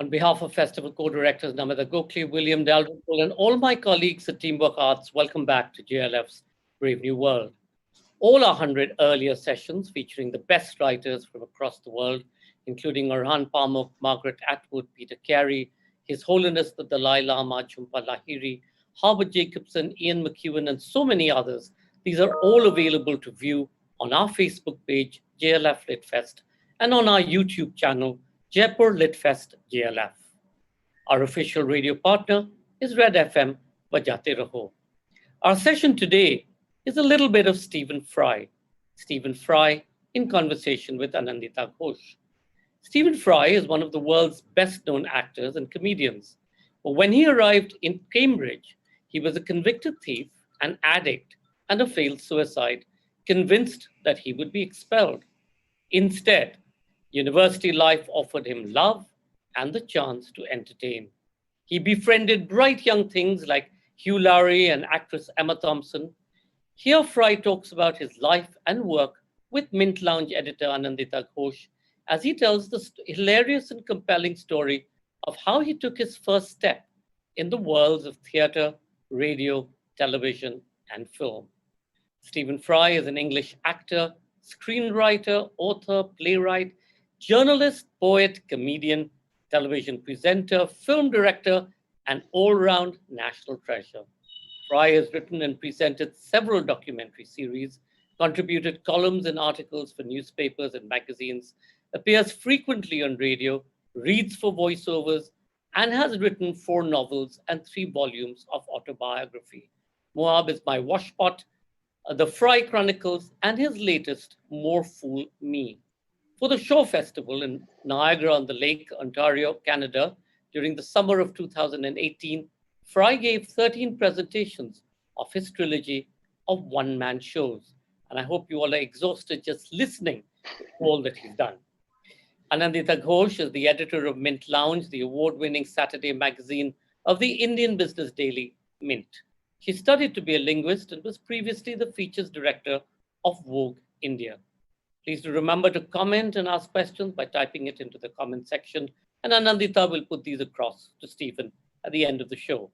On behalf of Festival co-directors Namita Gokhale, William Dalrymple, and all my colleagues at Teamwork Arts, welcome back to JLF's Brave New World. All our 100 earlier sessions featuring the best writers from across the world, including Orhan Pamuk, Margaret Atwood, Peter Carey, His Holiness the Dalai Lama, Jhumpa Lahiri, Howard Jacobson, Ian McEwan, and so many others. These are all available to view on our Facebook page, JLF LitFest, and on our YouTube channel, Jaipur LitFest JLF. Our official radio partner is Red FM, Bajate Raho. Our session today is a little bit of Stephen Fry. Stephen Fry in conversation with Anindita Ghose. Stephen Fry is one of the world's best-known actors and comedians. But when he arrived in Cambridge, he was a convicted thief, an addict, and a failed suicide, convinced that he would be expelled. Instead, university life offered him love and the chance to entertain. He befriended bright young things like Hugh Laurie and actress Emma Thompson. Here, Fry talks about his life and work with Mint Lounge editor Anindita Ghose as he tells the hilarious and compelling story of how he took his first step in the worlds of theater, radio, television, and film. Stephen Fry is an English actor, screenwriter, author, playwright, journalist, poet, comedian, television presenter, film director, and all-round national treasure. Fry has written and presented several documentary series, contributed columns and articles for newspapers and magazines, appears frequently on radio, reads for voiceovers, and has written 4 novels and 3 volumes of autobiography. Moab is My Washpot, The Fry Chronicles, and his latest, More Fool Me. For the Show Festival in Niagara-on-the-Lake, Ontario, Canada, during the summer of 2018, Fry gave 13 presentations of his trilogy of one-man shows. And I hope you all are exhausted just listening to all that he's done. Anindita Ghose is the editor of Mint Lounge, the award-winning Saturday magazine of the Indian business daily Mint. She studied to be a linguist and was previously the features director of Vogue India. Please do remember to comment and ask questions by typing it into the comment section, and Anindita will put these across to Stephen at the end of the show.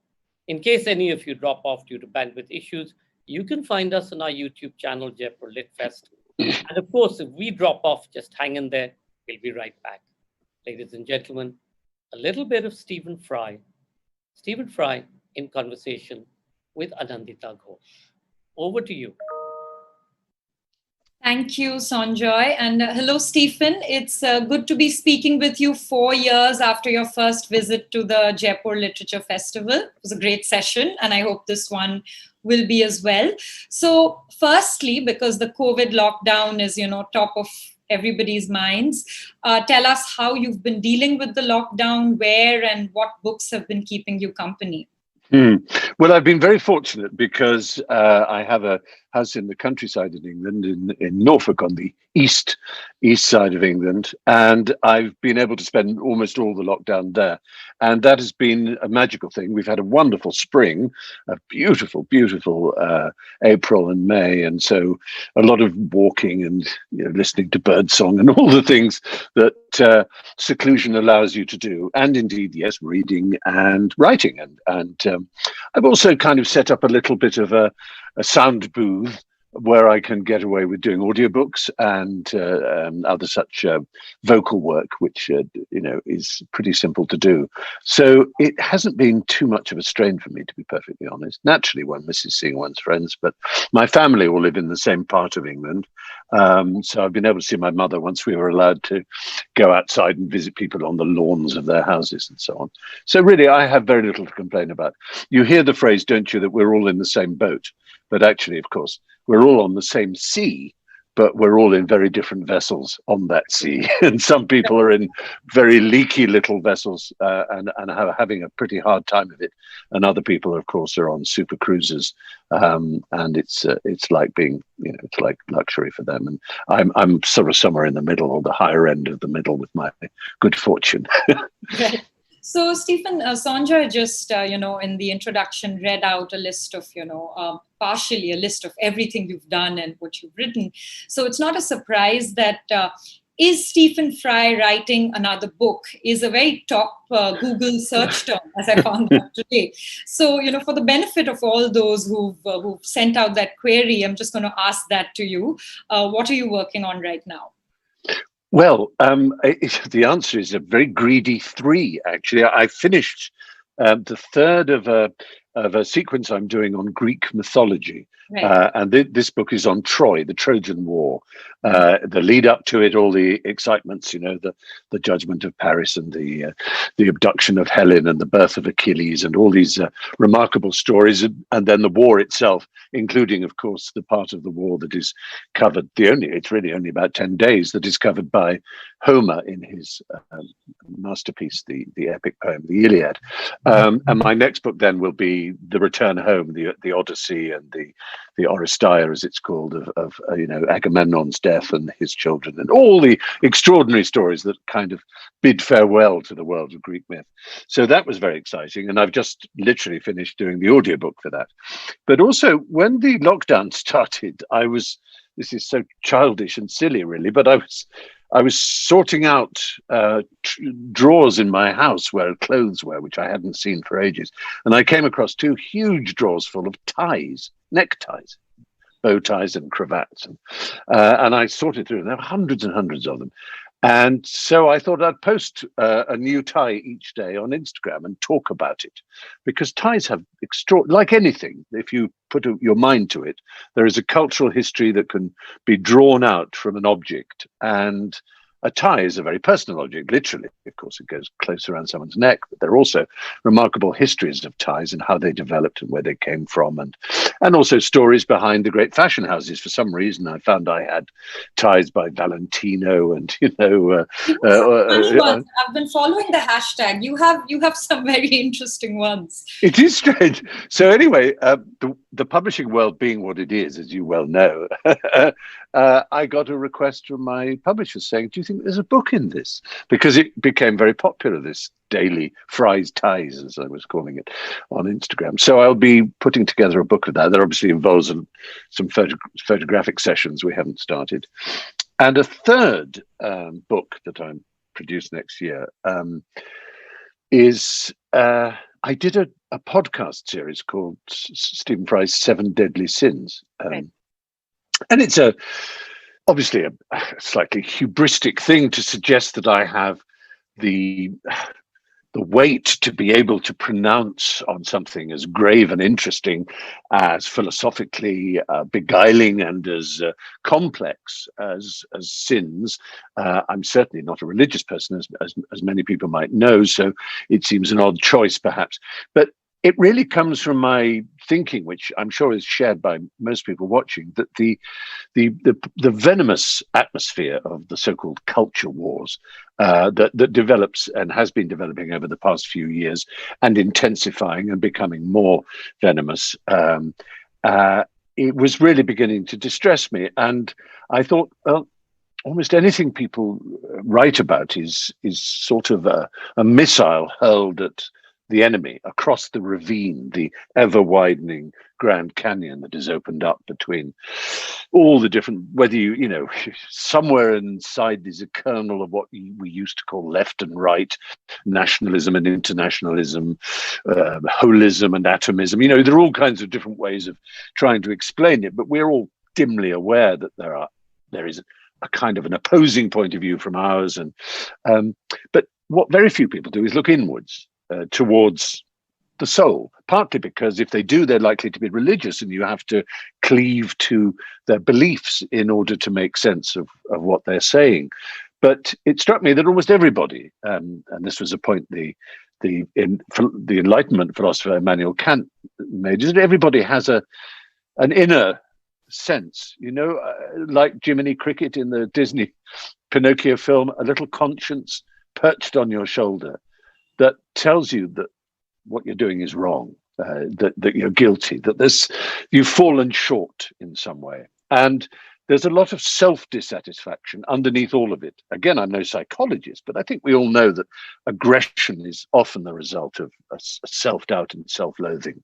In case any of you drop off due to bandwidth issues, you can find us on our YouTube channel, Jaipur LitFest. And of course, if we drop off, just hang in there. We'll be right back. Ladies and gentlemen, a little bit of Stephen Fry. Stephen Fry in conversation with Anindita Ghose. Over to you. Thank you, Sanjoy. And hello, Stephen. It's good to be speaking with you 4 years after your first visit to the Jaipur Literature Festival. It was a great session, and I hope this one will be as well. So firstly, because the COVID lockdown is, top of everybody's minds, tell us how you've been dealing with the lockdown, where and what books have been keeping you company. Well, I've been very fortunate because I have a house in the countryside in England, in Norfolk, on the east side of England, and I've been able to spend almost all the lockdown there, and that has been a magical thing. We've had a wonderful spring, a beautiful April and May, and so a lot of walking and listening to birdsong and all the things that seclusion allows you to do, and indeed, yes, reading and writing, and I've also kind of set up a little bit of a sound booth where I can get away with doing audiobooks and other such vocal work, which is pretty simple to do. So it hasn't been too much of a strain for me, to be perfectly honest. Naturally, one misses seeing one's friends, but my family all live in the same part of England. So I've been able to see my mother once we were allowed to go outside and visit people on the lawns of their houses and so on. So really, I have very little to complain about. You hear the phrase, don't you, that we're all in the same boat? But actually, of course, we're all on the same sea, but we're all in very different vessels on that sea. And some people are in very leaky little vessels and are having a pretty hard time of it. And other people, of course, are on super cruises. And it's like being, it's like luxury for them. And I'm sort of somewhere in the middle, or the higher end of the middle, with my good fortune. So, Stephen, Sanjoy just, in the introduction, read out a list of, partially a list of everything you've done and what you've written. So it's not a surprise that is Stephen Fry writing another book is a very top Google search term, as I found out today. So, for the benefit of all those who've sent out that query, I'm just going to ask that to you. What are you working on right now? Well, the answer is a very greedy 3, actually. I finished the third of a sequence I'm doing on Greek mythology. Right. And this book is on Troy, the Trojan War, the lead up to it, all the excitements, the judgment of Paris and the abduction of Helen and the birth of Achilles and all these remarkable stories. And then the war itself, including, of course, the part of the war that is covered, it's really only about 10 days, that is covered by Homer in his masterpiece, the epic poem, the Iliad. And my next book then will be the return home, the Odyssey and the Oresteia, as it's called, of Agamemnon's death and his children, and all the extraordinary stories that kind of bid farewell to the world of Greek myth. So that was very exciting, and I've just literally finished doing the audiobook for that. But also, when the lockdown started, this is so childish and silly, really, but I was sorting out drawers in my house where clothes were, which I hadn't seen for ages. And I came across 2 huge drawers full of ties, neckties, bow ties and cravats. And I sorted through them. There were hundreds and hundreds of them. And so I thought I'd post a new tie each day on Instagram and talk about it, because ties have like anything, if you put your mind to it, there is a cultural history that can be drawn out from an object. And a tie is a very personal object, literally. Of course, it goes close around someone's neck, but there are also remarkable histories of ties and how they developed and where they came from, and also stories behind the great fashion houses. For some reason, I found I had ties by Valentino, and I've been following the hashtag. You have some very interesting ones. It is strange. So anyway, the publishing world being what it is, as you well know, I got a request from my publisher saying, "Do you think there's a book in this?" Because it became very popular, this daily Fry's ties, as I was calling it, on Instagram. So I'll be putting together a book of that. That obviously involves some photographic sessions we haven't started. And a third book that I'm produced next year is I did a podcast series called Stephen Fry's 7 Deadly Sins. And it's obviously a slightly hubristic thing to suggest that I have the weight to be able to pronounce on something as grave and interesting, as philosophically beguiling and as complex as sins. I'm certainly not a religious person, as many people might know, so it seems an odd choice perhaps. But it really comes from my thinking, which I'm sure is shared by most people watching, that the venomous atmosphere of the so-called culture wars that develops and has been developing over the past few years and intensifying and becoming more venomous, it was really beginning to distress me. And I thought, well, almost anything people write about is sort of a missile hurled at the enemy across the ravine, the ever-widening Grand Canyon that is opened up between all the different, whether somewhere inside there's a kernel of what we used to call left and right, nationalism and internationalism, holism and atomism. There are all kinds of different ways of trying to explain it, but we're all dimly aware that there is a kind of an opposing point of view from ours. But what very few people do is look inwards. Towards the soul, partly because if they do, they're likely to be religious, and you have to cleave to their beliefs in order to make sense of what they're saying. But it struck me that almost everybody, and this was a point the Enlightenment philosopher Immanuel Kant made, is that everybody has an inner sense, like Jiminy Cricket in the Disney Pinocchio film, a little conscience perched on your shoulder that tells you that what you're doing is wrong, that you're guilty, that you've fallen short in some way. And there's a lot of self-dissatisfaction underneath all of it. Again, I'm no psychologist, but I think we all know that aggression is often the result of a self-doubt and self-loathing.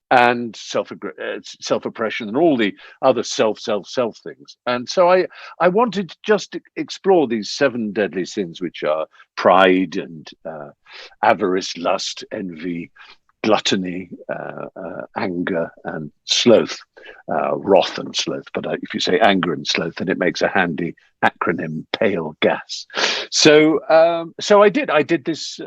and self-oppression and all the other self things. And so I wanted to just explore these 7 deadly sins, which are pride and avarice, lust, envy, gluttony, anger, and sloth, wrath and sloth. But if you say anger and sloth, then it makes a handy acronym, pale gas. So I did this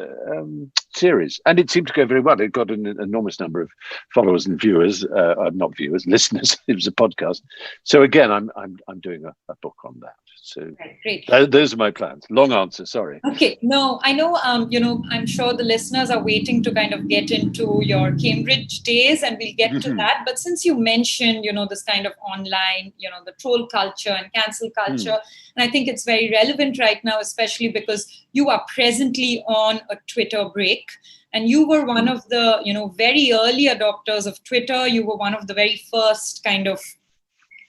series, and it seemed to go very well. It got an enormous number of followers and viewers, not viewers, listeners. It was a podcast. So again, I'm doing a book on that. So great. Those are my plans. Long answer, sorry. Okay, no, I know, I'm sure the listeners are waiting to kind of get into your Cambridge days, and we'll get to that. But since you mentioned, this kind of online, the troll culture and cancel culture, and I think it's very relevant right now, especially because you are presently on a Twitter break. And you were one of the, very early adopters of Twitter. You were one of the very first kind of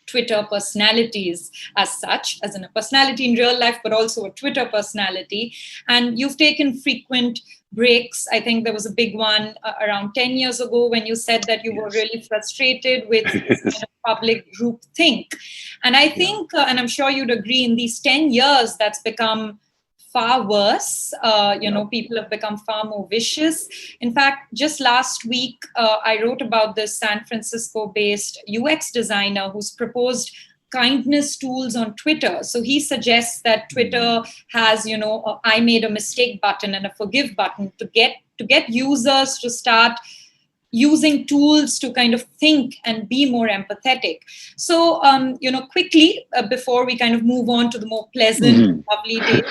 Twitter personalities as such, as in a personality in real life, but also a Twitter personality. And you've taken frequent breaks. I think there was a big one around 10 years ago when you said that you were really frustrated with public group think. And I think, and I'm sure you'd agree, in these 10 years, that's become far worse. People have become far more vicious. In fact, just last week, I wrote about this San Francisco-based UX designer who's proposed kindness tools on Twitter. So he suggests that Twitter has, a I made a mistake button and a forgive button to get users to start using tools to kind of think and be more empathetic. So, quickly, before we kind of move on to the more pleasant, lovely days,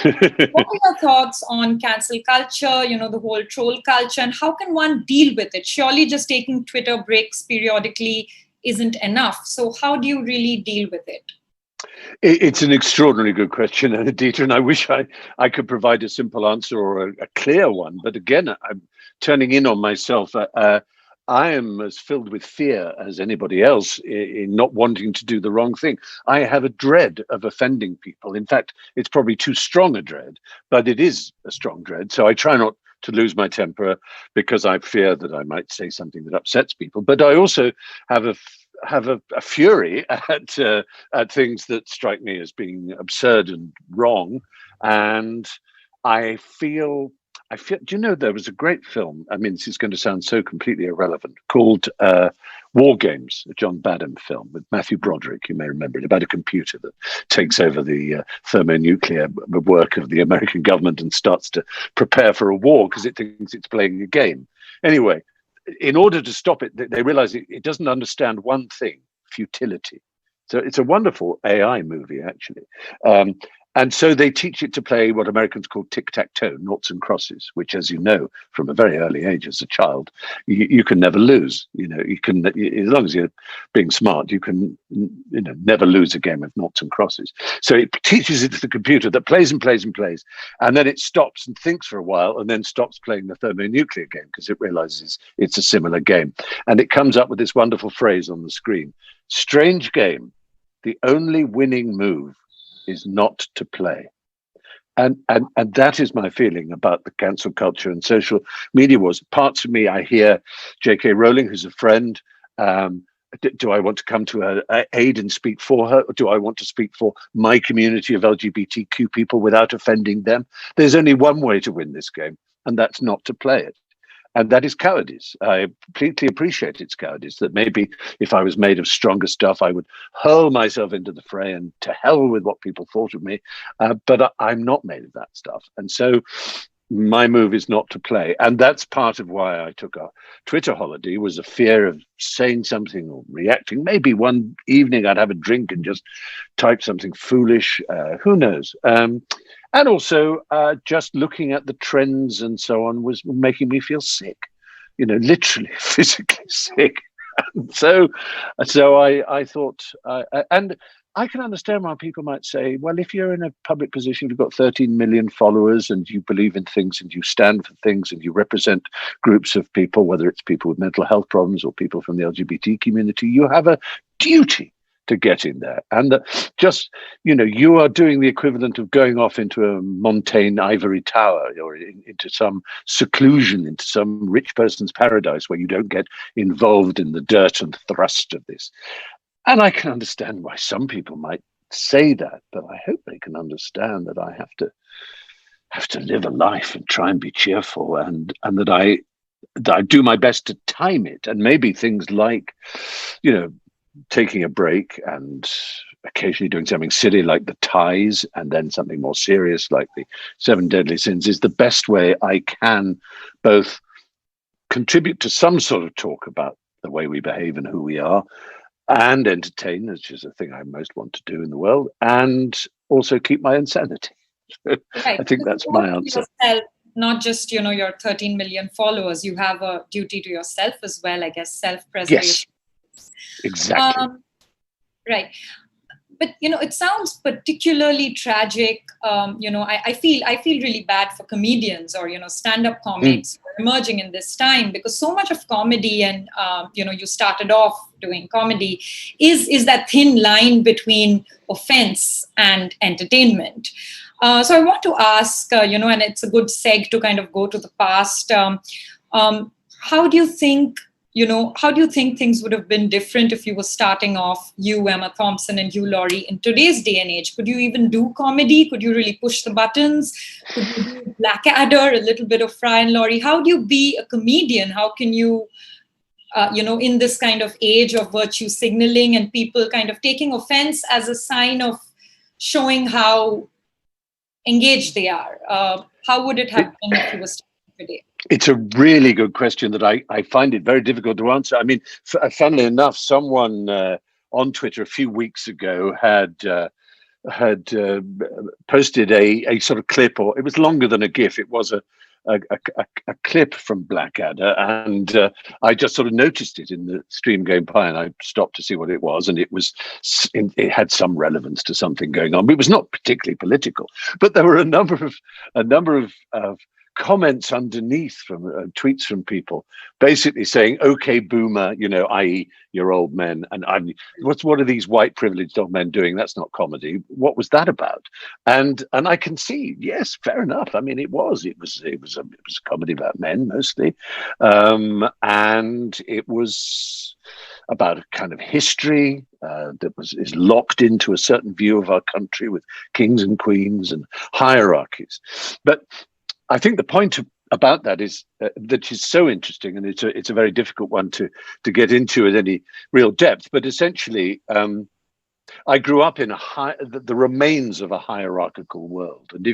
what are your thoughts on cancel culture, the whole troll culture, and how can one deal with it? Surely just taking Twitter breaks periodically isn't enough. So how do you really deal with it? It's an extraordinarily good question, Anindita, and I wish I could provide a simple answer or a clear one. But again, I'm turning in on myself. I am as filled with fear as anybody else in not wanting to do the wrong thing. I have a dread of offending people. In fact, it's probably too strong a dread, but it is a strong dread. So I try not to lose my temper because I fear that I might say something that upsets people. But I also have a fury at things that strike me as being absurd and wrong. And I feel, there was a great film. I mean, this is going to sound so completely irrelevant, called War Games, a John Badham film with Matthew Broderick. You may remember it, about a computer that takes over the thermonuclear work of the American government and starts to prepare for a war because it thinks it's playing a game. Anyway, in order to stop it, they realize it doesn't understand one thing: futility. So it's a wonderful AI movie, actually. And so they teach it to play what Americans call tic-tac-toe, noughts and crosses, which, as you know, from a very early age as a child, you can never lose. You can, as long as you're being smart, you can, never lose a game of noughts and crosses. So it teaches it to the computer that plays and plays and plays, and then it stops and thinks for a while, and then stops playing the thermonuclear game because it realizes it's a similar game. And it comes up with this wonderful phrase on the screen: "Strange game, the only winning move is not to play." And that is my feeling about the cancel culture and social media wars. Parts of me, I hear J.K. Rowling, who's a friend. Do I want to come to her aid and speak for her? Or do I want to speak for my community of LGBTQ people without offending them? There's only one way to win this game, and that's not to play it. And that is cowardice. I completely appreciate its cowardice, that maybe if I was made of stronger stuff, I would hurl myself into the fray and to hell with what people thought of me. But I'm not made of that stuff. And so my move is not to play. And that's part of why I took a Twitter holiday, was a fear of saying something or reacting. Maybe one evening I'd have a drink and just type something foolish. Who knows? And also, just looking at the trends and so on was making me feel sick, literally physically sick. so I thought, and I can understand why people might say, well, if you're in a public position, you've got 13 million followers and you believe in things and you stand for things and you represent groups of people, whether it's people with mental health problems or people from the LGBT community, you have a duty to get in there. And that just, you are doing the equivalent of going off into a Montaigne ivory tower or into some seclusion, into some rich person's paradise where you don't get involved in the dirt and thrust of this. And I can understand why some people might say that, but I hope they can understand that I have to live a life and try and be cheerful, and that I do my best to time it. And maybe things like, taking a break and occasionally doing something silly like the ties, and then something more serious like the 7 Deadly Sins, is the best way I can both contribute to some sort of talk about the way we behave and who we are, and entertain, which is the thing I most want to do in the world, and also keep my own sanity. Right. I think that's my answer. Yourself, not just, your 13 million followers, you have a duty to yourself as well, I guess, self-preservation. Yes, exactly. Right. But, it sounds particularly tragic. I feel really bad for comedians or, stand-up comics who are emerging in this time, because so much of comedy, and, you started off doing comedy, is that thin line between offense and entertainment. So I want to ask, and it's a good seg to kind of go to the past. How do you think things would have been different if you were starting off, you, Emma Thompson, and you, Laurie, in today's day and age? Could you even do comedy? Could you really push the buttons? Could you do Blackadder, a little bit of Fry and Laurie? How do you be a comedian? How can you, in this kind of age of virtue signaling and people kind of taking offense as a sign of showing how engaged they are? How would it have been if you were starting today? It's a really good question that I find it very difficult to answer. I mean, funnily enough, someone on Twitter a few weeks ago had posted a sort of clip, or it was longer than a GIF. It was a clip from Blackadder, and I just sort of noticed it in the stream going by, and I stopped to see what it was, and it had some relevance to something going on. But it was not particularly political, but there were a number of comments underneath from tweets from people basically saying, "Okay, boomer," i.e., you're old men, and what are these white privileged old men doing? That's not comedy. What was that about? And I can see, yes, fair enough. I mean, it was a comedy about men mostly, and it was about a kind of history that is locked into a certain view of our country with kings and queens and hierarchies. But I think the point about that is that is so interesting, and it's a very difficult one to get into at any real depth. But essentially, I grew up in the remains of a hierarchical world, and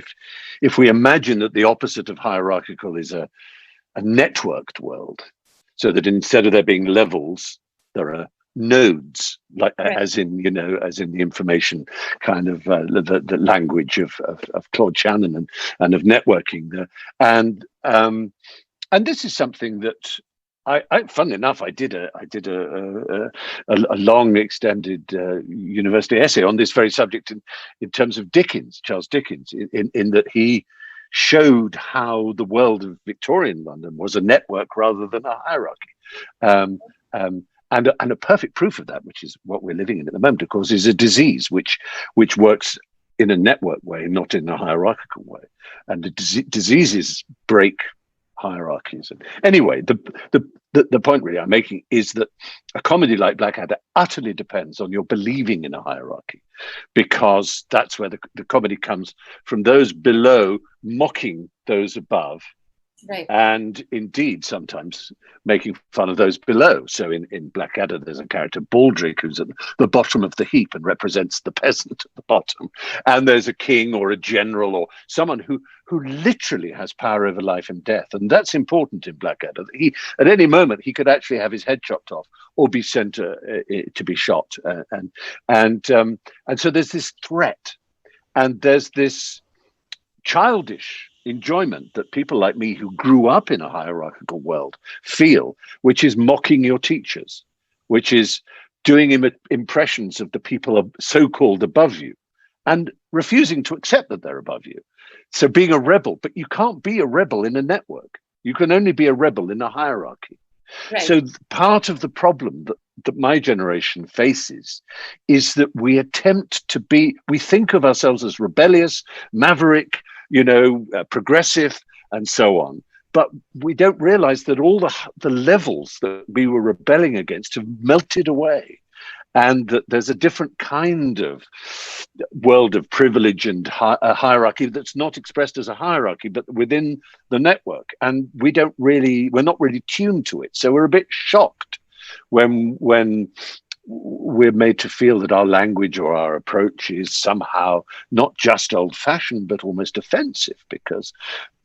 if we imagine that the opposite of hierarchical is a networked world, so that instead of there being levels, there are nodes, like right. as in the information kind of the language of Claude Shannon and of networking there, and this is something that I funnily enough I did a long extended university essay on this very subject in terms of Charles Dickens, in that he showed how the world of Victorian London was a network rather than a hierarchy. And a perfect proof of that, which is what we're living in at the moment, of course, is a disease which works in a network way, not in a hierarchical way. And the diseases break hierarchies. And anyway, the point really I'm making is that a comedy like Blackadder utterly depends on your believing in a hierarchy, because that's where the comedy comes from, those below mocking those above. Right. And indeed, sometimes making fun of those below. So in Blackadder, there's a character, Baldric, who's at the bottom of the heap and represents the peasant at the bottom. And there's a king or a general or someone who literally has power over life and death. And that's important in Blackadder. At any moment, he could actually have his head chopped off or be sent to be shot. And so there's this threat, and there's this childish enjoyment that people like me who grew up in a hierarchical world feel, which is mocking your teachers, which is doing impressions of the people so-called above you and refusing to accept that they're above you. So being a rebel, but you can't be a rebel in a network. You can only be a rebel in a hierarchy. Right. So part of the problem that my generation faces is that we think of ourselves as rebellious, maverick, progressive, and so on. But we don't realize that all the levels that we were rebelling against have melted away, and that there's a different kind of world of privilege and a hierarchy that's not expressed as a hierarchy, but within the network. And we're not really tuned to it. So we're a bit shocked when we're made to feel that our language or our approach is somehow not just old-fashioned, but almost offensive, because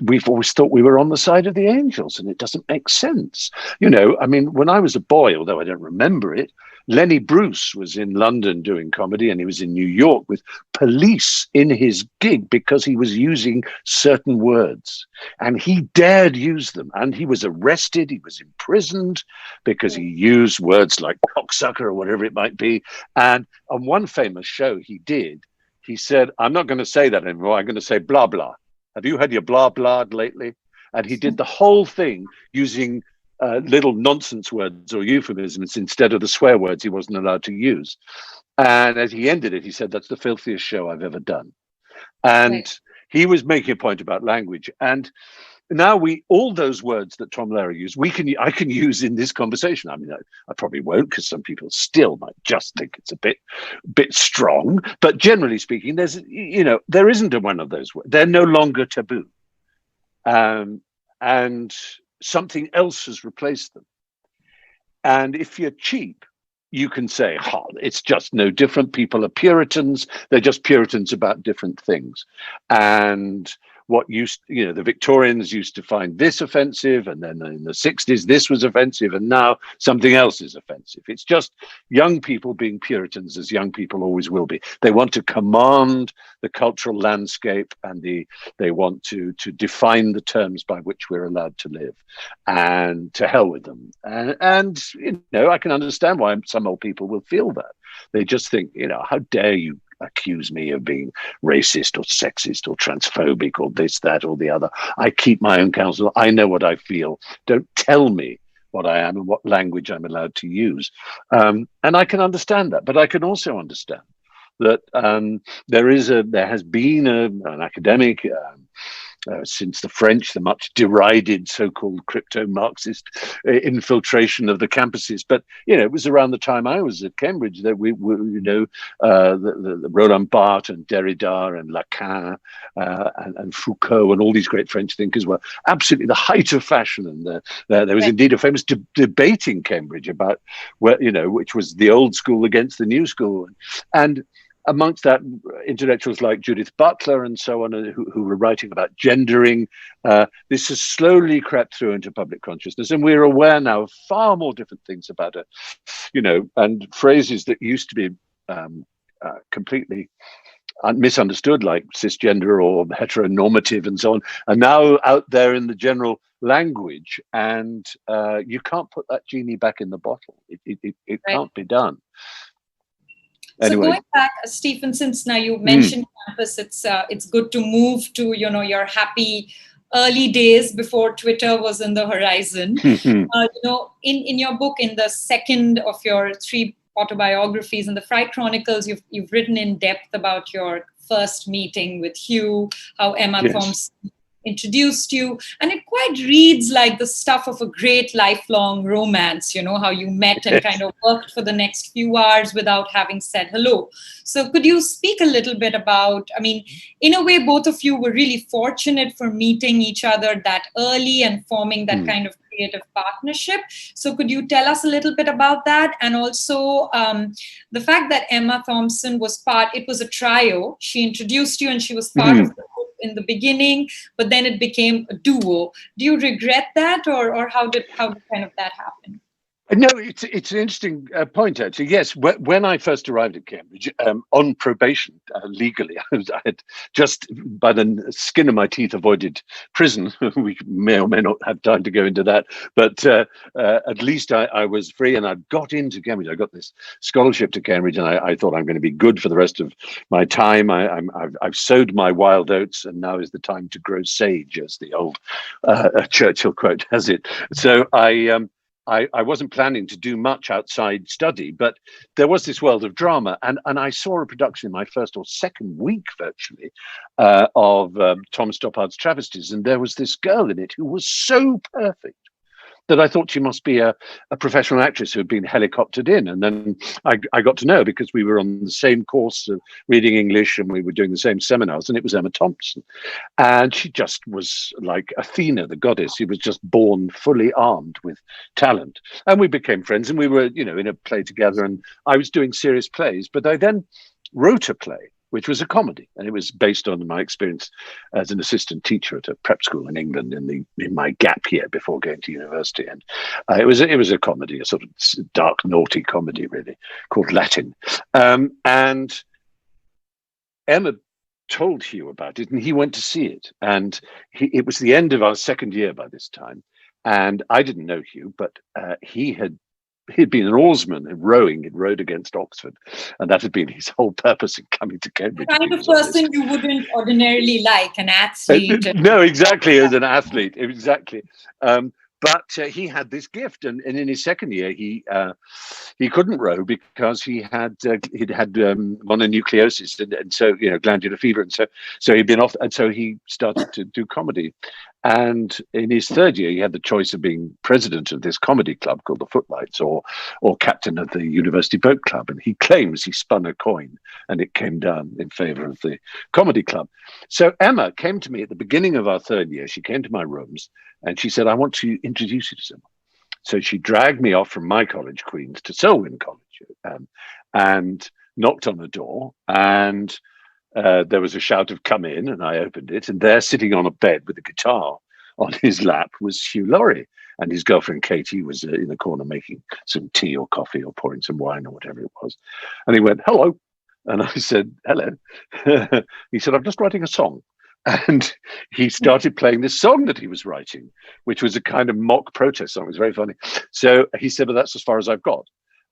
we've always thought we were on the side of the angels, and it doesn't make sense. When I was a boy, although I don't remember it, Lenny Bruce was in London doing comedy, and he was in New York with police in his gig because he was using certain words, and he dared use them, and he was arrested, he was imprisoned because he used words like cocksucker or whatever it might be. And on one famous show he did, he said, "I'm not going to say that anymore, I'm going to say blah blah. Have you had your blah blah lately?" And he did the whole thing using little nonsense words or euphemisms instead of the swear words he wasn't allowed to use. And as he ended it, he said, "That's the filthiest show I've ever done." And he was making a point about language. And now all those words that Tom Lehrer used, I can use in this conversation. I mean, I probably won't, because some people still might just think it's a bit strong. But generally speaking, there isn't one of those words. They're no longer taboo. And something else has replaced them. And if you're cheap, you can say, it's just no different. People are Puritans. They're just Puritans about different things. And the Victorians used to find this offensive, and then in the 60s, this was offensive, and now something else is offensive. It's just young people being Puritans, as young people always will be. They want to command the cultural landscape, and they want to define the terms by which we're allowed to live, and to hell with them. And I can understand why some old people will feel that. They just think, how dare you accuse me of being racist or sexist or transphobic or this, that, or the other. I keep my own counsel. I know what I feel. Don't tell me what I am and what language I'm allowed to use. And I can understand that, but I can also understand that there has been an academic since the French, the much derided so-called crypto-Marxist infiltration of the campuses. But, it was around the time I was at Cambridge that the Roland Barthes and Derrida and Lacan and Foucault and all these great French thinkers were absolutely the height of fashion. And there was indeed a famous debate in Cambridge about which was the old school against the new school. And amongst that, intellectuals like Judith Butler and so on, who were writing about gendering, this has slowly crept through into public consciousness, and we're aware now of far more different things about it, and phrases that used to be completely misunderstood, like cisgender or heteronormative and so on, are now out there in the general language, and you can't put that genie back in the bottle. It can't be done. Anyway. So going back, Stephen, since now you mentioned campus, it's good to move to your happy early days before Twitter was in the horizon. In your book, in the second of your 3 autobiographies, in the Fright Chronicles, you've written in depth about your first meeting with Hugh, how Emma Thompson introduced you, and it quite reads like the stuff of a great lifelong romance, how you met and kind of worked for the next few hours without having said hello. So could you speak a little bit about, in a way, both of you were really fortunate for meeting each other that early and forming that kind of creative partnership. So could you tell us a little bit about that? And also the fact that Emma Thompson was it was a trio. She introduced you and she was part of the group in the beginning, but then it became a duo. Do you regret that, or how did kind of that happen? No, it's an interesting point, actually. Yes, when I first arrived at Cambridge on probation legally, I had just by the skin of my teeth avoided prison. We may or may not have time to go into that, but at least I was free, and I got into Cambridge. I got this scholarship to Cambridge, and I thought I'm going to be good for the rest of my time. I've sowed my wild oats, and now is the time to grow sage, as the old Churchill quote has it. So I wasn't planning to do much outside study, but there was this world of drama, and I saw a production in my first or second week, virtually, of Thomas Stoppard's Travesties, and there was this girl in it who was so perfect that I thought she must be a professional actress who had been helicoptered in. And then I got to know her because we were on the same course of reading English and we were doing the same seminars, and it was Emma Thompson. And she just was like Athena, the goddess. She was just born fully armed with talent. And we became friends, and we were, in a play together, and I was doing serious plays. But I then wrote a play which was a comedy, and it was based on my experience as an assistant teacher at a prep school in England in my gap year before going to university. And it was a comedy, a sort of dark, naughty comedy, really, called Latin. And Emma told Hugh about it, and he went to see it. And it was the end of our second year by this time, and I didn't know Hugh, but he'd been an oarsman in rowing. He'd rowed against Oxford, and that had been his whole purpose in coming to Cambridge. The kind of person you wouldn't ordinarily like, an athlete. No, exactly, as an athlete, exactly. But he had this gift, and in his second year, he couldn't row because he'd had mononucleosis, and so glandular fever, and so he'd been off, and so he started to do comedy. And in his third year, he had the choice of being president of this comedy club called the Footlights, or captain of the University Boat Club. And he claims he spun a coin and it came down in favor of the comedy club. So Emma came to me at the beginning of our third year. She came to my rooms and she said, "I want to introduce you to someone." So she dragged me off from my college, Queen's, to Selwyn College, and knocked on the door, and there was a shout of "come in," and I opened it, and there, sitting on a bed with a guitar on his lap, was Hugh Laurie, and his girlfriend Katie was in the corner making some tea or coffee or pouring some wine or whatever it was. And he went, "Hello," and I said, "Hello." He said, "I'm just writing a song." And he started playing this song that he was writing, which was a kind of mock protest song. It was very funny. So he said, "But that's as far as I've got."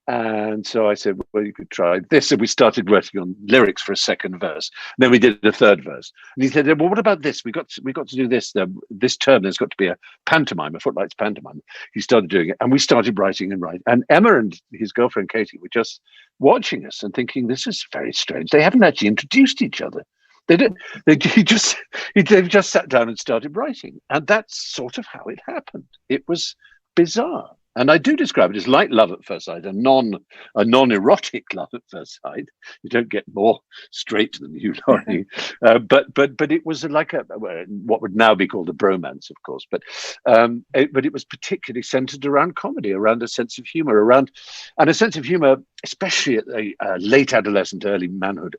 And so I said, "Well, you could try this." And we started working on lyrics for a second verse. And then we did a third verse. And he said, "Well, what about this? We got to do this. This term, there's got to be a pantomime, a Footlights pantomime." He started doing it, and we started writing and writing. And Emma and his girlfriend Katie were just watching us and thinking, "This is very strange. They haven't actually introduced each other. They didn't. They've just sat down and started writing." And that's sort of how it happened. It was bizarre. And I do describe it as like love at first sight, a non-erotic love at first sight. You don't get more straight than Hugh Laurie, but it was like what would now be called a bromance, of course. But it was particularly centered around comedy, around a sense of humor, and a sense of humor, especially at a late adolescent, early manhood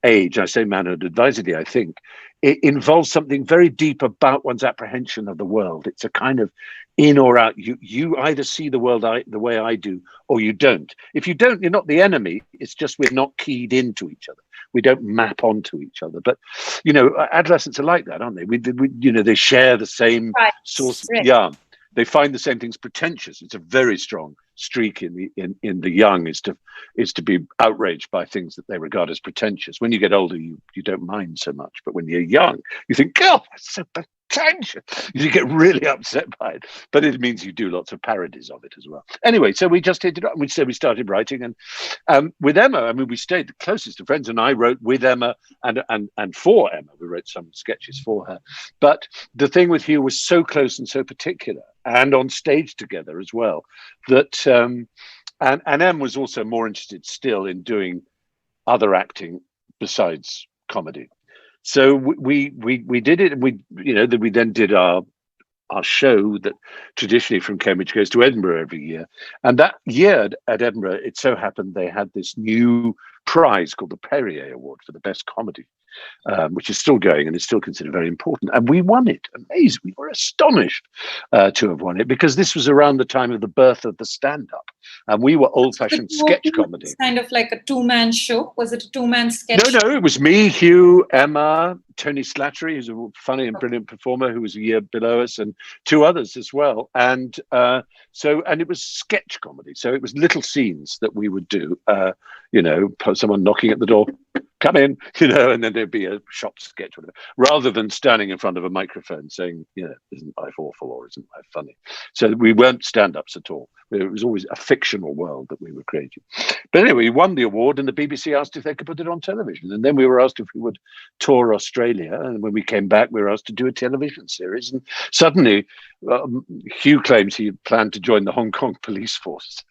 age. I say manhood advisedly. I think it involves something very deep about one's apprehension of the world. It's a kind of in or out. You either see the world the way I do, or you don't. If you don't, you're not the enemy. It's just we're not keyed into each other. We don't map onto each other. But adolescents are like that, aren't they? They share the same source. Right. Yeah, they find the same things pretentious. It's a very strong streak in the young is to be outraged by things that they regard as pretentious. When you get older, you don't mind so much, but when you're young, you think, "God, that's so pretentious." You get really upset by it, but it means you do lots of parodies of it as well. Anyway, so we just hit it up. We started writing, and with Emma, I mean, we stayed the closest of friends, and I wrote with Emma and for Emma. We wrote some sketches for her, but the thing with Hugh was so close and so particular, and on stage together as well, that and Em was also more interested still in doing other acting besides comedy. So we did it, and we then did our show that traditionally from Cambridge goes to Edinburgh every year. And that year at Edinburgh, it so happened they had this new prize called the Perrier Award for the best comedy, which is still going and is still considered very important. And we won it. Amazing. We were astonished to have won it, because this was around the time of the birth of the stand-up. And we were old-fashioned sketch comedy. It's kind of like a two-man show. Was it a two-man sketch? No, it was me, Hugh, Emma, Tony Slattery, who's a funny and brilliant performer who was a year below us, and two others as well. And it was sketch comedy. So it was little scenes that we would do, someone knocking at the door, come in, and then there'd be a short sketch, whatever, rather than standing in front of a microphone saying, isn't life awful or isn't life funny? So we weren't stand-ups at all. It was always a fictional world that we were creating. But anyway, we won the award, and the BBC asked if they could put it on television. And then we were asked if we would tour Australia. And when we came back, we were asked to do a television series. And suddenly, Hugh claims he planned to join the Hong Kong police force.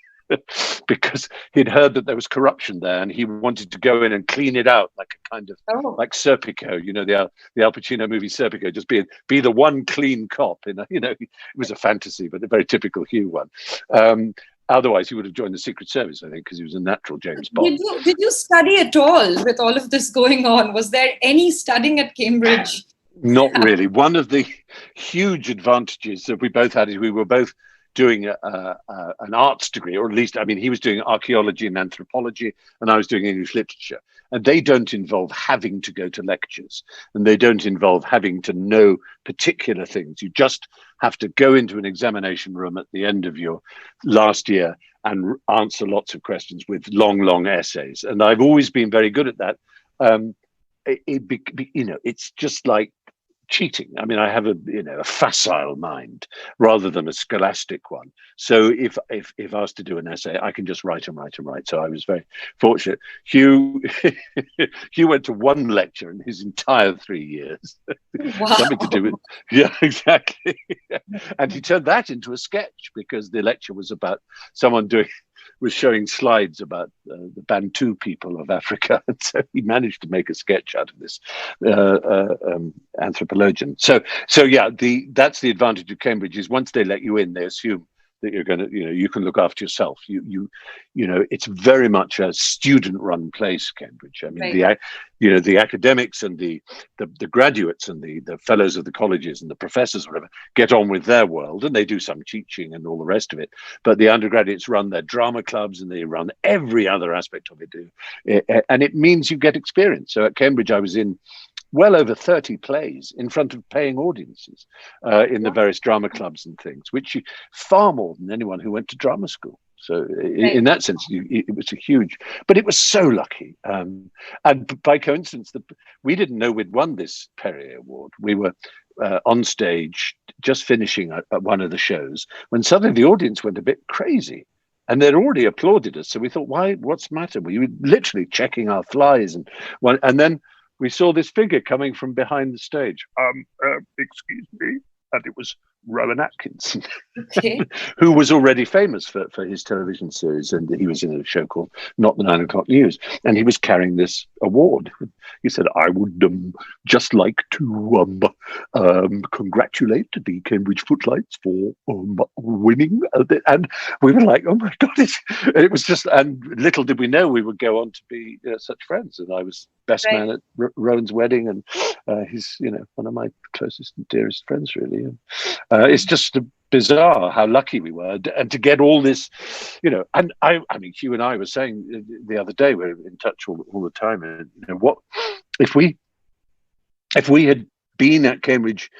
Because he'd heard that there was corruption there, and he wanted to go in and clean it out, like a kind of like Serpico, the Al Pacino movie Serpico, just be the one clean cop. It was a fantasy, but a very typical Hugh one. Otherwise, he would have joined the Secret Service, I think, because he was a natural James Bond. Did you study at all with all of this going on? Was there any studying at Cambridge? Not really. One of the huge advantages that we both had is we were both doing an arts degree, or at least, he was doing archaeology and anthropology, and I was doing English literature. And they don't involve having to go to lectures, and they don't involve having to know particular things. You just have to go into an examination room at the end of your last year and answer lots of questions with long essays. And I've always been very good at that. It's just like cheating. I have a facile mind rather than a scholastic one. So if asked to do an essay, I can just write and write and write. So I was very fortunate. Hugh went to one lecture in his entire 3 years. Wow. Something to do with, yeah, exactly. And he turned that into a sketch because the lecture was about someone was showing slides about the Bantu people of Africa. And so he managed to make a sketch out of this anthropologian. So yeah, that's the advantage of Cambridge is once they let you in, they assume that you're going to, you can look after yourself. It's very much a student-run place, Cambridge. Right. The academics and the graduates and the fellows of the colleges and the professors, whatever, get on with their world, and they do some teaching and all the rest of it. But the undergraduates run their drama clubs and they run every other aspect of it. And it means you get experience. So at Cambridge, I was in well over 30 plays in front of paying audiences in the various drama clubs and things, which far more than anyone who went to drama school. So in that sense, it was a huge, but it was so lucky. And by coincidence, we didn't know we'd won this Perrier Award. We were on stage just finishing at one of the shows when suddenly the audience went a bit crazy. And they'd already applauded us. So we thought, what's the matter? We were literally checking our flies. And then we saw this figure coming from behind the stage. Excuse me. And it was Rowan Atkinson, okay. who was already famous for his television series. And he was in a show called Not the 9 O'Clock News. And he was carrying this award. He said, I would just like to congratulate the Cambridge Footlights for winning. And we were like, oh my God. It was just, and little did we know we would go on to be such friends. And I was best man at Rowan's wedding. And he's, one of my closest and dearest friends, really. It's just bizarre how lucky we were, and to get all this, and Hugh and I were saying the other day, we're in touch all the time, and what if we had been at Cambridge,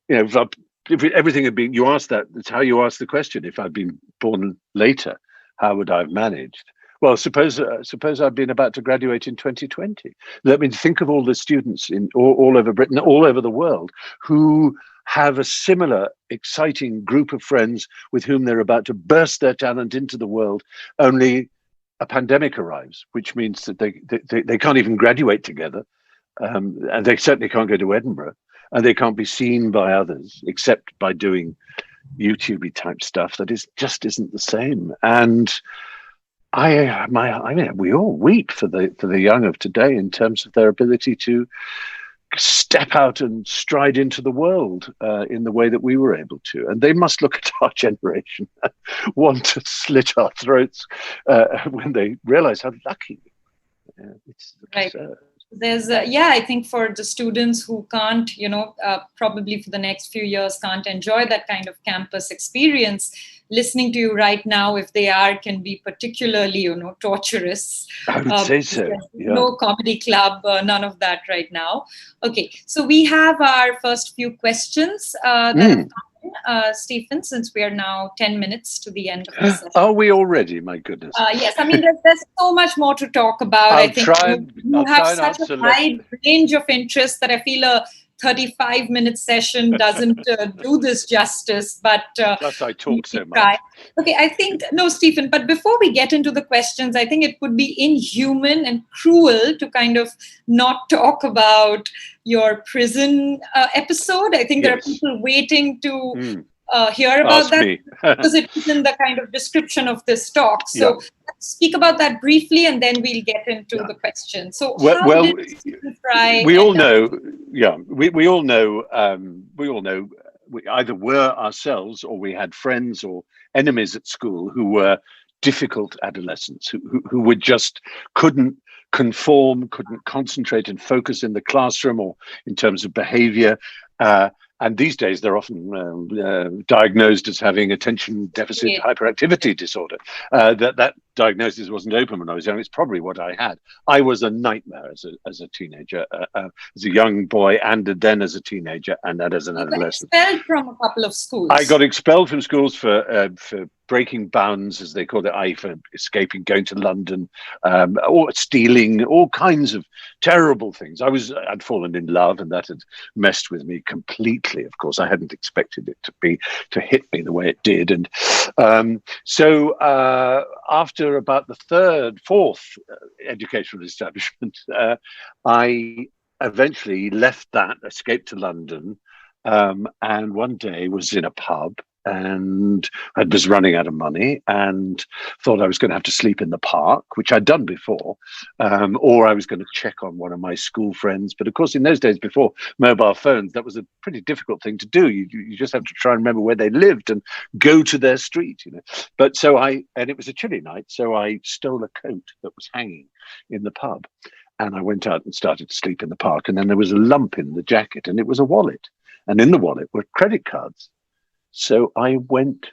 if everything had been, you asked that's how you asked the question, if I'd been born later, how would I have managed? Well, suppose I've been about to graduate in 2020. Let me think of all the students all over Britain, all over the world, who have a similar exciting group of friends with whom they're about to burst their talent into the world, only a pandemic arrives, which means that they can't even graduate together, and they certainly can't go to Edinburgh, and they can't be seen by others except by doing YouTube-y type stuff that just isn't the same. And we all weep for the young of today in terms of their ability to step out and stride into the world in the way that we were able to. And they must look at our generation and want to slit our throats when they realize how lucky we are. It's absurd. There's I think for the students who can't, probably for the next few years can't enjoy that kind of campus experience, listening to you right now, if they are, can be particularly, torturous. I would say so. Yeah. No comedy club, none of that right now. Okay, so we have our first few questions that have come Stephen, since we are now 10 minutes to the end of the session. Are we already? My goodness. Yes, I mean, there's so much more to talk about. I think you have such a wide range of interests that I feel a 35-minute session doesn't do this justice. But plus, I talk so much. Okay, I think, no, Stephen, but before we get into the questions, I think it would be inhuman and cruel to kind of not talk about your prison episode. I think there are people waiting to hear about that because it is in the kind of description of this talk. So let's speak about that briefly, and then we'll get into the question. So how did Stephen Fry we all know, we all know we either were ourselves or we had friends or enemies at school who were difficult adolescents who would just couldn't conform, couldn't concentrate and focus in the classroom or in terms of behavior. And these days, they're often diagnosed as having attention deficit hyperactivity disorder. That diagnosis wasn't open when I was young. It's probably what I had. I was a nightmare as a teenager, as a young boy, and then as a teenager, and then as an adolescent. Expelled from a couple of schools. I got expelled from schools for breaking bounds, as they called it, for escaping, going to London, or stealing, all kinds of terrible things. I'd fallen in love, and that had messed with me completely. Of course, I hadn't expected it to hit me the way it did, and so after about the fourth educational establishment, I eventually left that, escaped to London, and one day was in a pub. And I was running out of money and thought I was going to have to sleep in the park, which I'd done before, or I was going to check on one of my school friends. But of course, in those days before mobile phones, that was a pretty difficult thing to do. You just have to try and remember where they lived and go to their street, But and it was a chilly night, so I stole a coat that was hanging in the pub. And I went out and started to sleep in the park. And then there was a lump in the jacket, and it was a wallet. And in the wallet were credit cards. So I went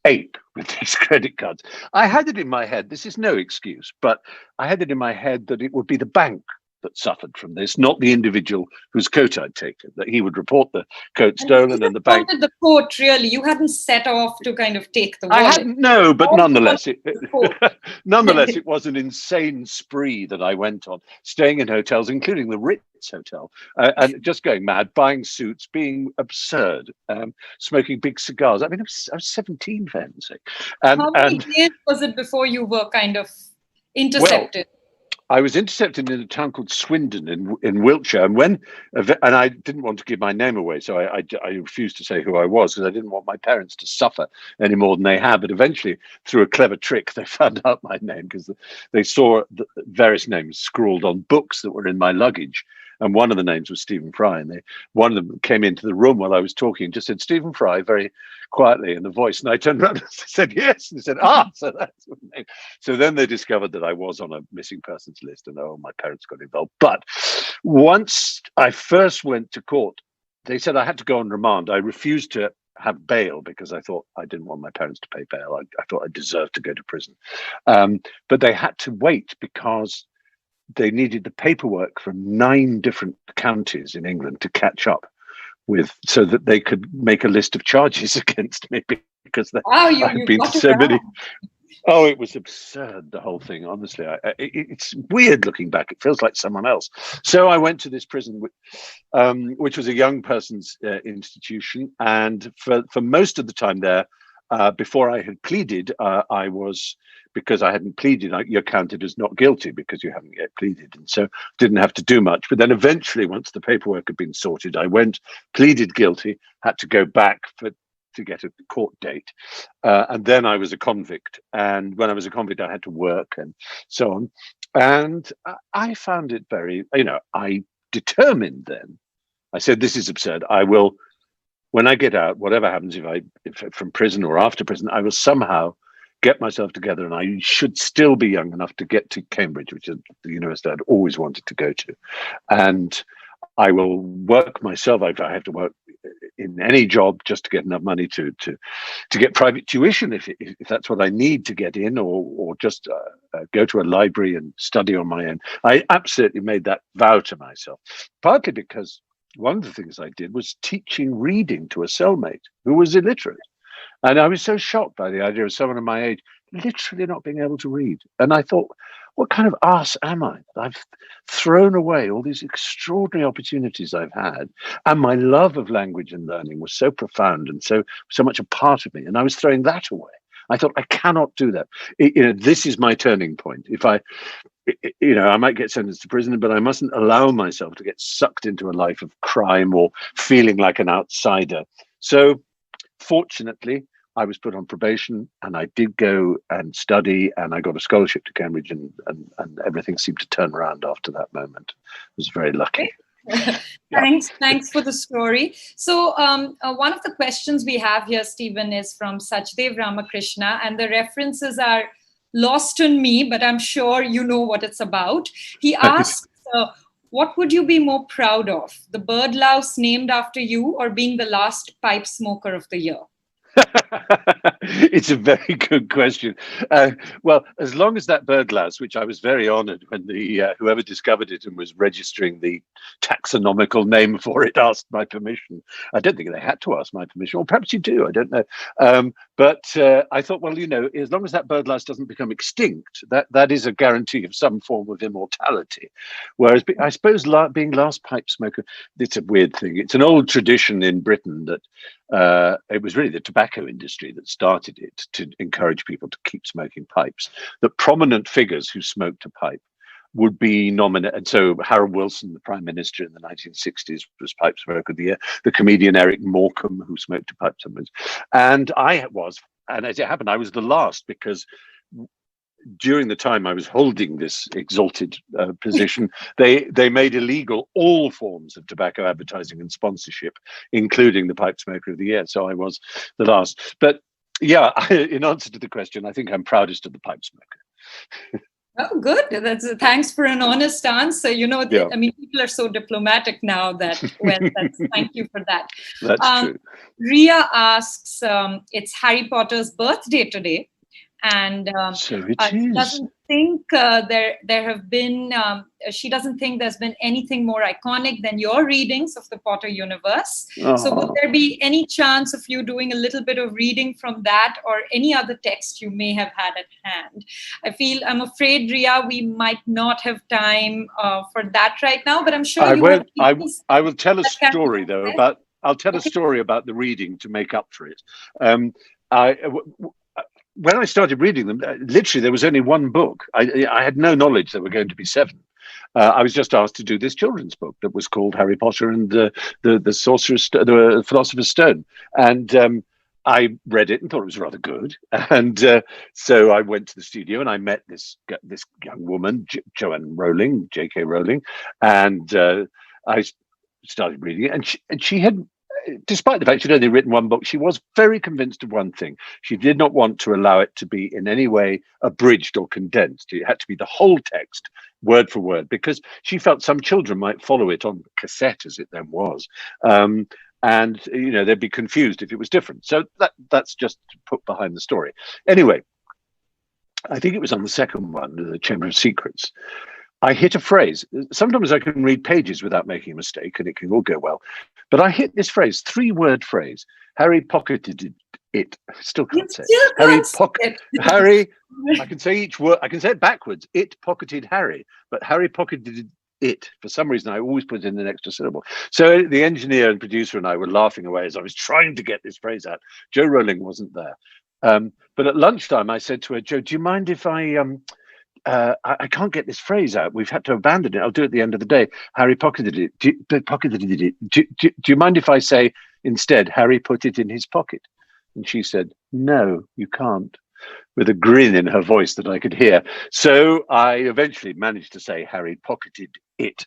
ape with these credit cards. I had it in my head, this is no excuse, but I had it in my head that it would be the bank that suffered from this, not the individual whose coat I'd taken, that he would report the coat stolen and the bank. The coat, really? You hadn't set off to kind of take the wallet. I hadn't, no, but nonetheless, it was an insane spree that I went on, staying in hotels, including the Ritz Hotel, and just going mad, buying suits, being absurd, smoking big cigars. I mean, I was 17 for heaven's sake. How many years was it before you were kind of intercepted? Well, I was intercepted in a town called Swindon in Wiltshire, and I didn't want to give my name away, so I refused to say who I was because I didn't want my parents to suffer any more than they had. But eventually, through a clever trick, they found out my name because they saw the various names scrawled on books that were in my luggage. And one of the names was Stephen Fry. And one of them came into the room while I was talking and just said, Stephen Fry, very quietly in the voice. And I turned around and said, yes. And they said, so that's the name. So then they discovered that I was on a missing persons list, and my parents got involved. But once I first went to court, they said I had to go on remand. I refused to have bail because I thought I didn't want my parents to pay bail. I thought I deserved to go to prison. But they had to wait because they needed the paperwork from 9 different counties in England to catch up with, so that they could make a list of charges against me, because I had been to so many. Oh, it was absurd, the whole thing. Honestly, it's weird looking back. It feels like someone else. So I went to this prison, which was a young person's institution, and for most of the time there, before I had pleaded, because I hadn't pleaded, you're counted as not guilty because you haven't yet pleaded, and so didn't have to do much. But then eventually, once the paperwork had been sorted, I went, pleaded guilty, had to go back to get a court date, and then I was a convict. And when I was a convict, I had to work and so on. And I found it very, I determined then. I said, this is absurd. I will. When I get out, whatever happens, if from prison or after prison, I will somehow get myself together, and I should still be young enough to get to Cambridge, which is the university I'd always wanted to go to. And I will work myself. If I have to work in any job just to get enough money to get private tuition, if that's what I need to get in, or just go to a library and study on my own. I absolutely made that vow to myself, partly because one of the things I did was teaching reading to a cellmate who was illiterate. And I was so shocked by the idea of someone of my age literally not being able to read. And I thought, what kind of ass am I? I've thrown away all these extraordinary opportunities I've had. And my love of language and learning was so profound and so much a part of me. And I was throwing that away. I thought, I cannot do that. This is my turning point. If I might get sentenced to prison, but I mustn't allow myself to get sucked into a life of crime or feeling like an outsider. So fortunately, I was put on probation and I did go and study and I got a scholarship to Cambridge and everything seemed to turn around after that moment. I was very lucky. Thanks for the story. So one of the questions we have here, Stephen, is from Sachdev Ramakrishna, and the references are lost on me, but I'm sure you know what it's about. He asks, what would you be more proud of? The birdlouse named after you or being the last pipe smoker of the year? It's a very good question. Well, as long as that birdlouse, which I was very honored when the whoever discovered it and was registering the taxonomical name for it asked my permission. I don't think they had to ask my permission, or perhaps you do, I don't know. But I thought, well, as long as that birdlouse doesn't become extinct, that is a guarantee of some form of immortality. Whereas I suppose being last pipe smoker, it's a weird thing. It's an old tradition in Britain that it was really the tobacco industry that started it to encourage people to keep smoking pipes. That prominent figures who smoked a pipe would be nominated. And so Harold Wilson, the Prime Minister in the 1960s, was Pipe Smoker of the Year. The comedian Eric Morecambe, who smoked a pipe sometimes. And I was, and as it happened, I was the last because during the time I was holding this exalted position, they made illegal all forms of tobacco advertising and sponsorship, including the Pipe Smoker of the Year. So I was the last. But yeah, in answer to the question, I think I'm proudest of the pipe smoker. Oh, good. Thanks for an honest answer. I mean, people are so diplomatic now that, thank you for that. That's true. Ria asks, it's Harry Potter's birthday today. And so it is. Doesn't think she doesn't think there's been anything more iconic than your readings of the Potter universe. So would there be any chance of you doing a little bit of reading from that or any other text you may have had at hand? I'm afraid, Ria, we might not have time for that right now, but I'm sure I will tell a story though I'll tell a story about the reading to make up for it. When I started reading them, literally there was only one book. I had no knowledge there were going to be 7. I was just asked to do this children's book that was called Harry Potter and the Philosopher's Stone, and I read it and thought it was rather good. And so I went to the studio and I met this young woman, Joanne Rowling, J.K. Rowling, and I started reading it, and she had. Despite the fact she'd only written one book, she was very convinced of one thing. She did not want to allow it to be in any way abridged or condensed. It had to be the whole text, word for word, because she felt some children might follow it on cassette, as it then was. And they'd be confused if it was different. So that's just put behind the story. Anyway, I think it was on the second one, The Chamber of Secrets. I hit a phrase. Sometimes I can read pages without making a mistake and it can all go well. But I hit this phrase, 3-word phrase. Harry pocketed it. Still can't say it. Harry, I can say each word. I can say it backwards. It pocketed Harry, but Harry pocketed it. For some reason, I always put in an extra syllable. So the engineer and producer and I were laughing away as I was trying to get this phrase out. Jo Rowling wasn't there. But at lunchtime, I said to her, Jo, do you mind if I can't get this phrase out. We've had to abandon it. I'll do it at the end of the day. Harry pocketed it. Do you mind if I say instead, Harry put it in his pocket? And she said, no, you can't, with a grin in her voice that I could hear. So I eventually managed to say Harry pocketed it.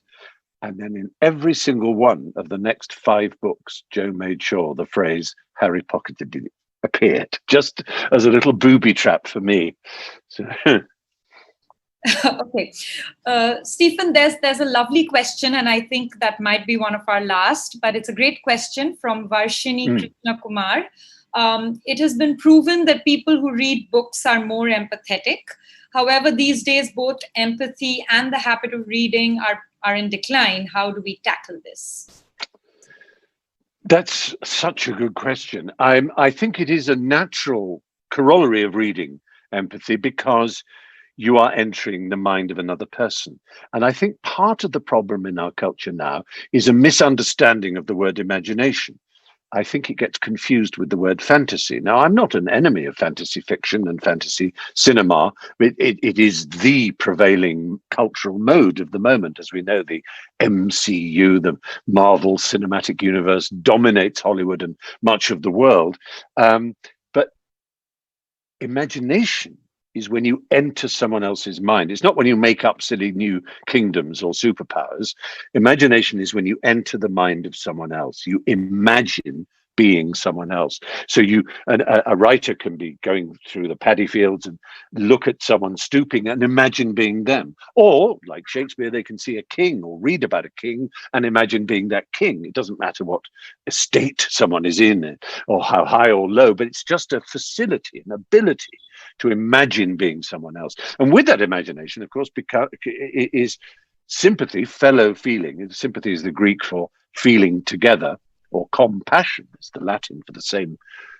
And then in every single one of the next 5 books, Jo made sure the phrase Harry pocketed it appeared, just as a little booby trap for me. So Okay. Stephen, there's a lovely question, and I think that might be one of our last, but it's a great question from Varshini Krishna Kumar. It has been proven that people who read books are more empathetic. However, these days, both empathy and the habit of reading are in decline. How do we tackle this? That's such a good question. I think it is a natural corollary of reading empathy because you are entering the mind of another person. And I think part of the problem in our culture now is a misunderstanding of the word imagination. I think it gets confused with the word fantasy. Now, I'm not an enemy of fantasy fiction and fantasy cinema. It is the prevailing cultural mode of the moment. As we know, the MCU, the Marvel Cinematic Universe, dominates Hollywood and much of the world. But imagination is when you enter someone else's mind. It's not when you make up silly new kingdoms or superpowers. Imagination is when you enter the mind of someone else. You imagine being someone else. So a writer can be going through the paddy fields and look at someone stooping and imagine being them. Or, like Shakespeare, they can see a king or read about a king and imagine being that king. It doesn't matter what estate someone is in or how high or low, but it's just a facility, an ability to imagine being someone else. And with that imagination, of course, is sympathy, fellow feeling. Sympathy is the Greek for feeling together, or compassion is the Latin for the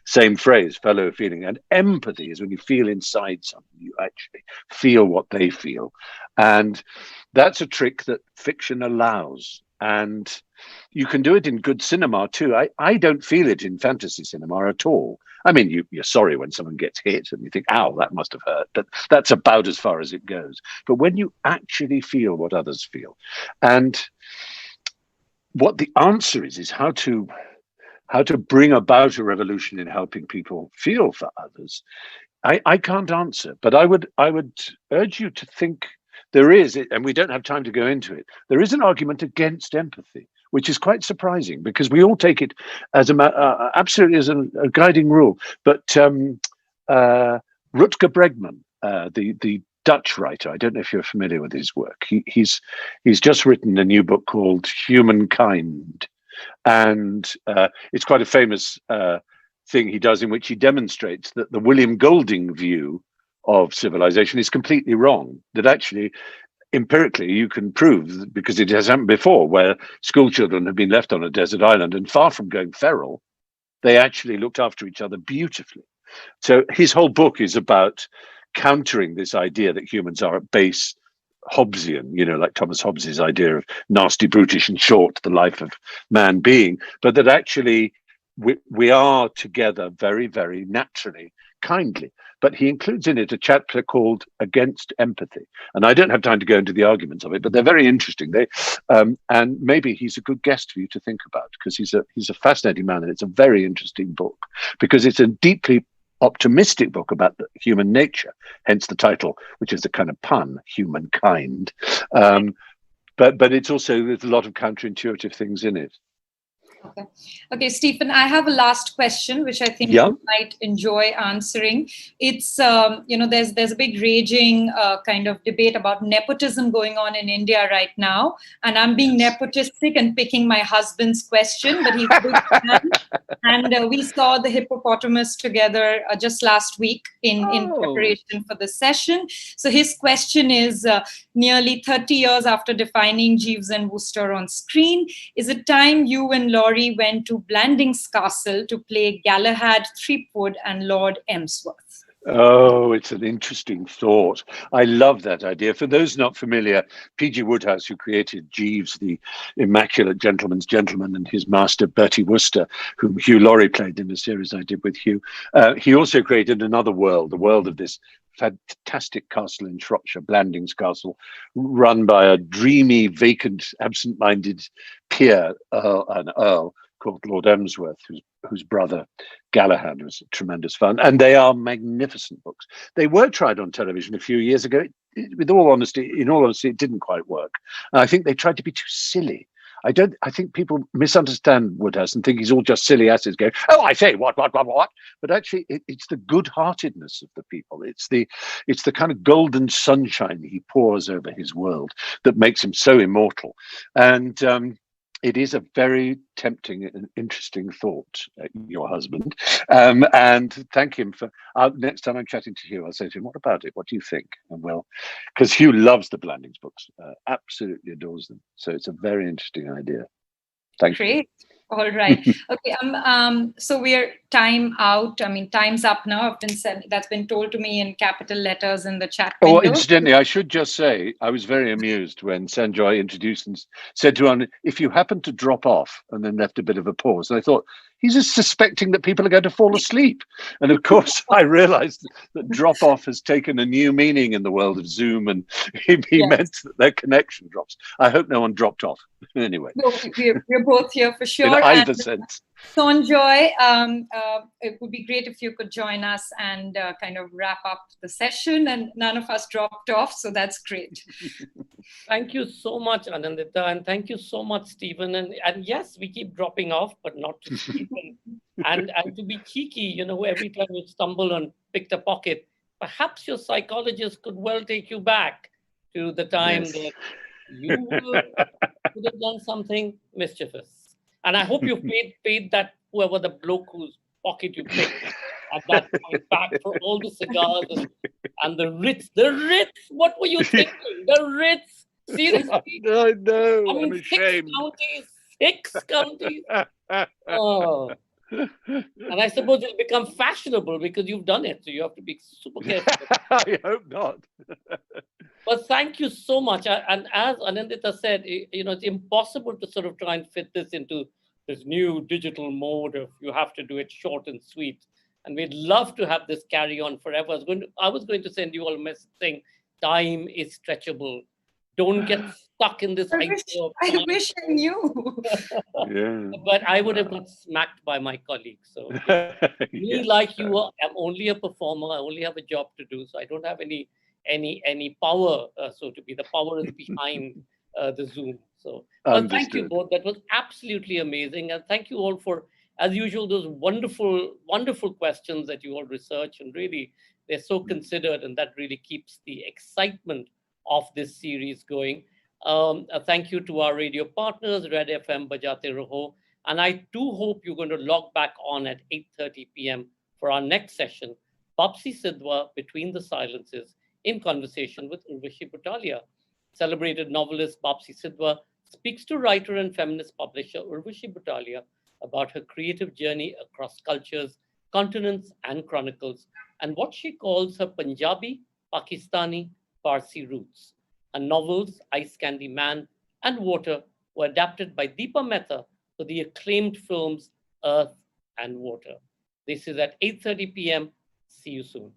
same phrase, fellow feeling. And empathy is when you feel inside someone, you actually feel what they feel. And that's a trick that fiction allows. And you can do it in good cinema too. I don't feel it in fantasy cinema at all. I mean, you're sorry when someone gets hit and you think, ow, that must have hurt. But that's about as far as it goes. But when you actually feel what others feel, and what the answer is how to bring about a revolution in helping people feel for others, I can't answer. But I would urge you to think there is, and we don't have time to go into it, there is an argument against empathy, which is quite surprising because we all take it as absolutely as a guiding rule. But Rutger Bregman, the Dutch writer, I don't know if you're familiar with his work. He's just written a new book called Humankind, and it's quite a famous thing he does in which he demonstrates that the William Golding view of civilization is completely wrong. That actually, empirically, you can prove, because it has happened before, where school children have been left on a desert island and far from going feral, they actually looked after each other beautifully. So his whole book is about countering this idea that humans are at base Hobbesian, like Thomas Hobbes's idea of nasty, brutish, and short, the life of man being, but that actually we are together very, very naturally, kindly. But he includes in it a chapter called Against Empathy. And I don't have time to go into the arguments of it, but they're very interesting. And maybe he's a good guest for you to think about, because he's a fascinating man, and it's a very interesting book because it's a deeply optimistic book about the human nature, hence the title, which is a kind of pun, Humankind. But it's also, there's a lot of counterintuitive things in it. Okay, Stephen, I have a last question, which I think you might enjoy answering. It's, there's a big raging kind of debate about nepotism going on in India right now. And I'm being nepotistic and picking my husband's question, but he's a big fan. And we saw the hippopotamus together just last week in preparation for the session. So his question is, nearly 30 years after defining Jeeves and Wooster on screen, is it time you and Laurie went to Blandings Castle to play Galahad, Threepwood, and Lord Emsworth? Oh, it's an interesting thought. I love that idea. For those not familiar, P.G. Wodehouse, who created Jeeves, the immaculate gentleman's gentleman, and his master, Bertie Wooster, whom Hugh Laurie played in the series I did with Hugh, he also created another world, the world of this fantastic castle in Shropshire, Blandings Castle, run by a dreamy, vacant, absent-minded peer, an earl, called Lord Emsworth, whose brother Galahad was tremendous fun. And they are magnificent books. They were tried on television a few years ago. In all honesty, it didn't quite work. And I think they tried to be too silly. I think people misunderstand Woodhouse and think he's all just silly asses going, oh, I say, what? But actually, it's the good-heartedness of the people. It's the kind of golden sunshine he pours over his world that makes him so immortal. And it is a very tempting and interesting thought, your husband. And thank him for, next time I'm chatting to Hugh, I'll say to him, what about it? What do you think? And well, because Hugh loves the Blandings books, absolutely adores them. So it's a very interesting idea. Thank you. Great. All right. Okay. So we're time out. I mean, time's up now. I've been said that's been told to me in capital letters in the chat Oh, window. incidentally, I should just say I was very amused when Sanjoy introduced and said to Anand, if you happen to drop off, and then left a bit of a pause. And I thought, he's just suspecting that people are going to fall asleep. And of course, I realized that drop off has taken a new meaning in the world of Zoom, and he Yes. meant that their connection drops. I hope no one dropped off. Anyway, No, we're both here for in sure. either And sense. Sanjoy, it would be great if you could join us and kind of wrap up the session. And none of us dropped off, so that's great. Thank you so much, Anindita, and thank you so much, Stephen. And yes, we keep dropping off, but not to Stephen. And to be cheeky, you know, every time you stumble and picked a pocket, perhaps your psychologist could well take you back to the time Yes. that you could have done something mischievous. And I hope you paid that whoever the bloke whose pocket you picked at that point back for all the cigars and the Ritz. The Ritz. What were you thinking? The Ritz. Seriously. No, no, I mean, I'm ashamed. six counties. Oh. And I suppose it'll become fashionable because you've done it. So you have to be super careful. I hope not. But thank you so much. And as Anindita said, you know, it's impossible to sort of try and fit this into this new digital mode of you have to do it short and sweet. And we'd love to have this carry on forever. I was going to send you all a message saying time is stretchable. Don't get stuck in this idea of time. I wish I knew. Yeah. But I would have got smacked by my colleagues. So me, Yes. like you, I'm only a performer. I only have a job to do. So I don't have any power, so to be. The power is behind the Zoom. So, well, thank you Understood. both. That was absolutely amazing, and thank you all for, as usual, those wonderful questions that you all research, and really they're so considered, and that really keeps the excitement of this series going. Thank you to our radio partners, Red FM, Bajate Raho, and I do hope you're going to log back on at 8:30 p.m. for our next session, Bapsi Sidhwa, Between the Silences, in conversation with Urvashi Butalia. Celebrated novelist Bapsi Sidhwa speaks to writer and feminist publisher Urvashi Butalia about her creative journey across cultures, continents, and chronicles, and what she calls her Punjabi, Pakistani, Parsi roots. Her novels, Ice Candy Man and Water, were adapted by Deepa Mehta for the acclaimed films Earth and Water. This is at 8:30 p.m. See you soon.